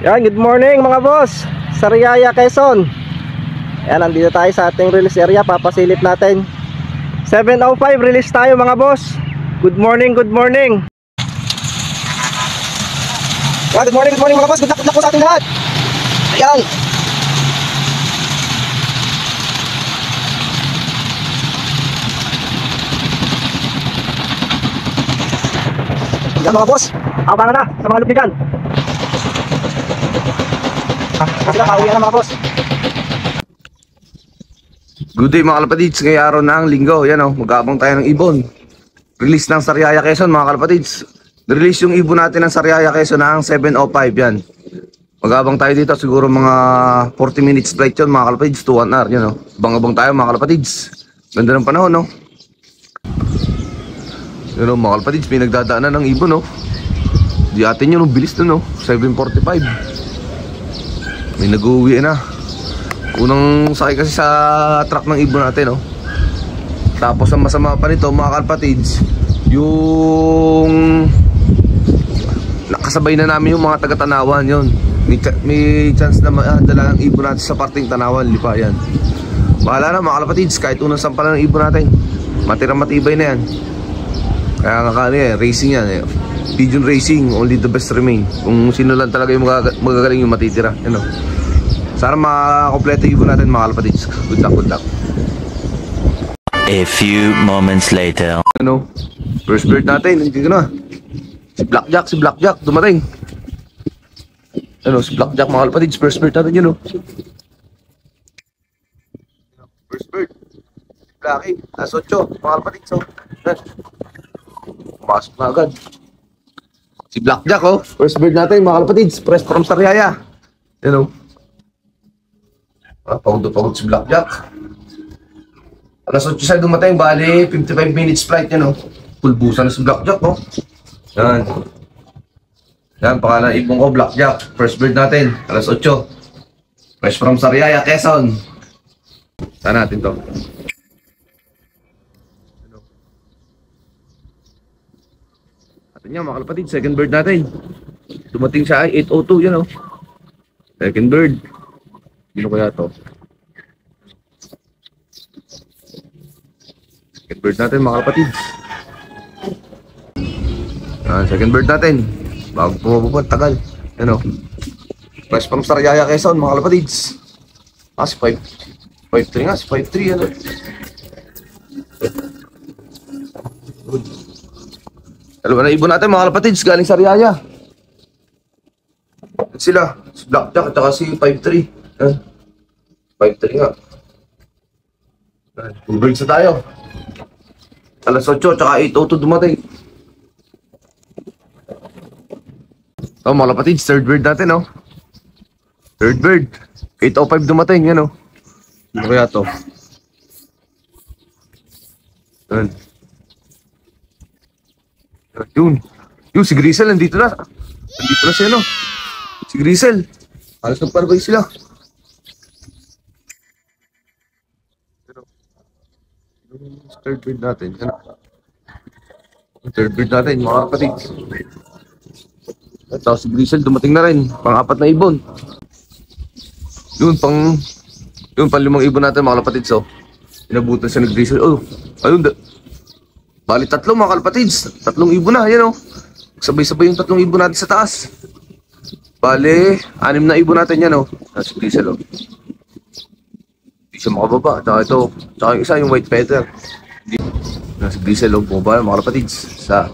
Yan, good morning mga boss. Sariaya, Quezon. Yan, nandito tayo sa ating release area. Papasilip natin 7:05 release tayo mga boss. Good morning, good morning. Yan, good morning mga boss. Good luck po sa ating lahat. Ayan. Yan mga boss, abangan na sa mga lupigan. Sila pauwi na mga boss. Good day mga kalapatids, ngayong araw na ang linggo. Yan o, mag-aabang tayo ng ibon. Release ng Sariaya, Quezon mga kalapatids. Release yung ibon natin ng Sariaya, Quezon ng 7:05 yan. Mag-aabang tayo dito, siguro mga 40 minutes flight yun mga kalapatids to 1 hour. Yan o, abang-abang tayo mga kalapatids. Ganda ng panahon no. Yan o mga kalapatids, may nagdadaanan ng ibon no. Di atin yun, bilis na no, 7:45. May nag-uwi na. Unang sakay kasi sa truck ng ibon natin no. Tapos ang masama pa nito mga kalapatids, yung nakasabay na namin yung mga taga-Tanawan yun. May chance na dala ng ibon natin sa parting Tanawan, lipa yan. Bahala na mga kalapatids, kahit unang sampalan ng ibon natin, matirang matibay na yan. Kaya nga yan, racing yan eh. Pigeon racing, only the best remain. Kung sino lang talaga yung magagaling yung matitira, you know. Sana makakompleto yung ibon natin mga kalapatids. Good luck, good luck. A few moments later. Ano, first bird natin, hindi ka na. Si Blackjack, dumating. Ano, si Blackjack mga kalapatids, first bird natin yun, no. First bird, si Blacky, nasa 8, mga kalapatids, oh. Pumasok na agad. Si Blackjack, oh, first bird natin mga kalapatids, press from Sariaya. You know, pagod si Blackjack. Alas 8 siya dumating, bali 55 minutes flight yan, oh. Pulbusan na si Blackjack, oh. Yan. Yan, pangalan ibon ko, Blackjack. First bird natin, alas 8. Fresh from Sariaya, Quezon. Saan natin to? Atin yan, mga kalapatid, second bird natin. Dumating siya ay 8:02, yan, oh. Second bird. Sino kaya to? Second bird natin mga kapatid. Second bird natin. Bago pumababa, tagal. Ano? Fresh from Sariaya, Quezon mga kapatids. Si 5'3 nga, si 5'3 ano? Dalawa na ibon natin mga kapatids, galing Sariaya. At sila, si Blackjack at saka si 5'3. 5'3 nga. Full birds na tayo. Alas 8 tsaka 8:02 dumating. Oh mga kapatids, third bird natin, oh. Third bird, 8:05 dumating, yan, oh. Ano kaya to? Yun, si Grisel nandito na. Nandito na siya, no. Si Grisel, halos nagparbay sila. Third bird natin, yan. Third bird natin, mga kapatids. At tapos si Grisel dumating na rin, pang-4 na ibon. Yun, pang 5 ibon natin mga kapatids, oh. Inabutan siya ni Grisel, oh. Ayun, bali 3 mga kapatids, 3 ibon na, yan, oh. Sabay-sabay yung 3 ibon natin sa taas. Bali, 6 na ibon natin yan, oh. Si Grisel, oh. Hindi siya makababa, tsaka ito, tsaka yung isa, yung white feather. Si Grisel, oh, bumaba mga kapatids, sa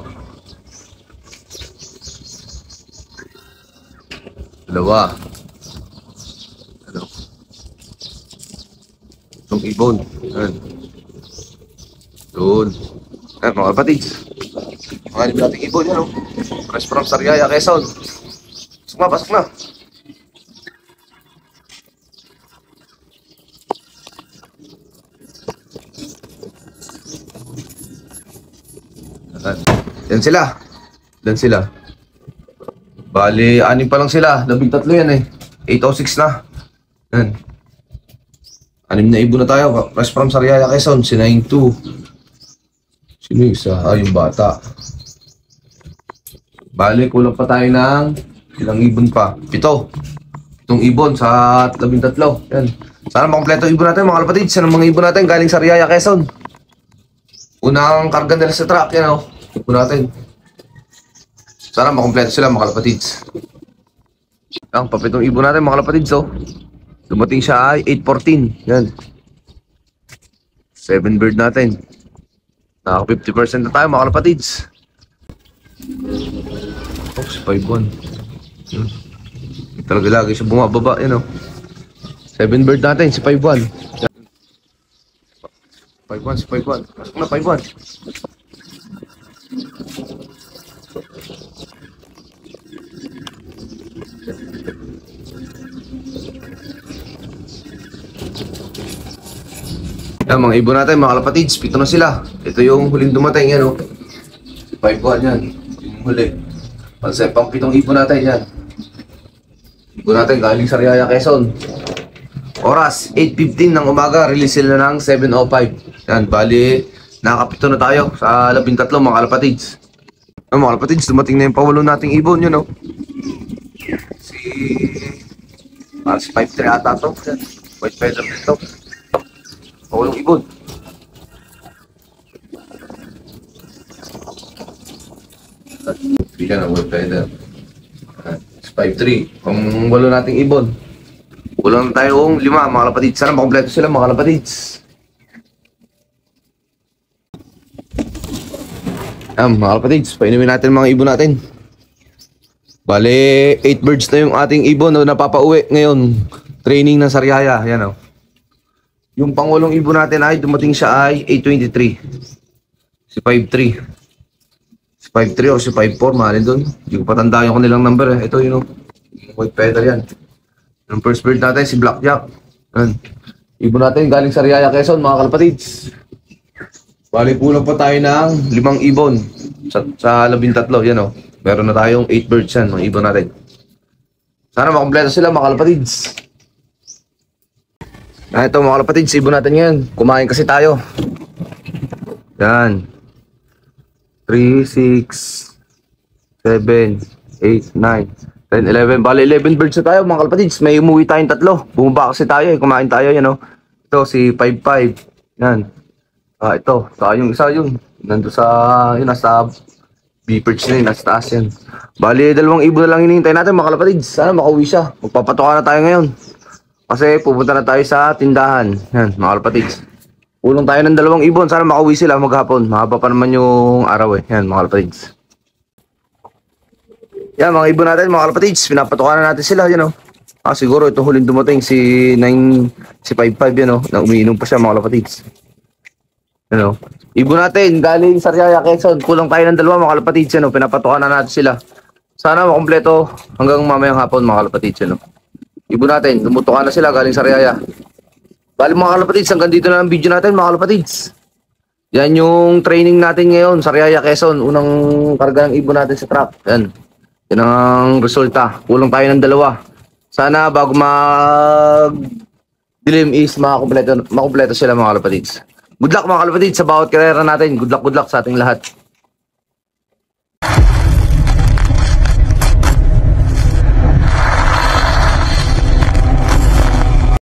dalawa. Ano? Itong ibon. Yan. Doon. Yan, mga kapatids. Mga nating ibon yan, oh. Fresh from Sariaya, Quezon. Pasok na. Yan sila. Dan sila. Bali, 6 pa lang sila. 13 yan eh. 8:06 na. Yan. 6 na ibon na tayo. Fresh from Sariaya, Quezon. Si 9'2. Sino yung isa? Yung bata. Bali, kulang pa tayo ng Ilang ibon pa? 7. 7 ibon sa 13. Yan. Sana makompleto ibon natin mga kalapatids. Yan ang mga ibon natin galing sa Riyaya, Quezon. Unang karga nila sa truck. Yan o. Ibon natin. Sana makompleto sila mga kalapatids. Ang papitong ibon natin mga kalapatids oh. Dumating siya ay 8:14. Yan. 7 bird natin. Naka 50% na tayo mga kalapatids. Oops, 5-1. Talaga lagi siya bumababa, yun o. 7 bird natin, si 5-1. 5-1, si 5-1. Pasok na, 5-1. Yan, mga ibon natin, mga kalapatids, 7 na sila. Ito yung huling dumating, yan o. Si 5-1 yan. Yung huli. Pang 7 ibon natin yan. Ibon natin galing sa Riyaya, Quezon. Oras, 8:15 ng umaga. Release sila ng 7:05. Yan, bali, nakakapito na tayo sa 13 mga kalapatids. Mga kalapatids, dumating na yung pawalo nating ibon, yun o. Si 5-3 ata to. Yan. White feather nito. Pawalong ibon. Bigyan ng white feather. 5-3. Ang walo nating ibon. Kulang na tayong 5 mga kalapatids. Sana makompleto sila mga kalapatids. Mga kalapatids, painumin natin mga ibon natin. Bale, 8 birds na yung ating ibon na napapauwi ngayon. Training ng Sariaya. Yan o. Yung pangwalong ibon natin ay dumating siya ay 8:23. Si 5-3. Si 5-3 o si 5-4, mahalin doon. Hindi ko patandaan yung kanilang number eh. Ito yun o. White feather yan. Yung first bird natin si Blackjack. Yan. Ibon natin galing sa Riyaya, Quezon mga kalapatids. Bali kulang pa tayo ng 5 ibon sa 13. Yan o. Meron na tayong 8 birds yan mga ibon natin. Sana makompleto sila mga kalapatids. Ito mga kalapatids, ibon natin ngayon. Kumain kasi tayo. Yan. 3, 6, 7, 8, 9, 10, 11. Bali 11 birds na tayo mga kalapatids. May umuwi tayong 3. Bumaba kasi tayo eh. Kumain tayo yan o. Ito si 5-5. Yan. Ito. Yung isa yun. Nandun sa, yun nasa B-perch na yun. Nasa taas yan. Bali 2 ibon na lang hinihintay natin mga kalapatids. Sana makauwi siya. Magpapatoka na tayo ngayon. Kasi pupunta na tayo sa tindahan. Yan mga kalapatids. Ulong tayo ng 2 ibon. Sana makauwi sila maghapon. Mahaba pa naman yung araw eh. Yan mga kalapatids. Yan mga ibon natin mga kalapatids. Pinapatoka na natin sila. Yan o. Siguro ito huling dumating si 5-5 yan o. Na umiinom pa siya mga kalapatids. Yan o. Ibon natin galing sa Riyaya, Quezon. Kulang tayo ng 2 mga kalapatids. Yan o. Pinapatoka na natin sila. Sana makompleto hanggang mamayang hapon mga kalapatids. Yan o. Ibon natin. Lumutukan na sila galing sa Riyaya. Bali mga kalapatids, hanggang dito na ang video natin mga kalapatids. Yan yung training natin ngayon sa Riyaya, Quezon. Unang karga ng ibon natin sa truck. Yan. Yan ang resulta. Kulang tayo ng 2. Sana bago mag-dilim is makumpleto sila mga kalapatids. Good luck mga kalapatids sa bawat karera natin. Good luck sa ating lahat.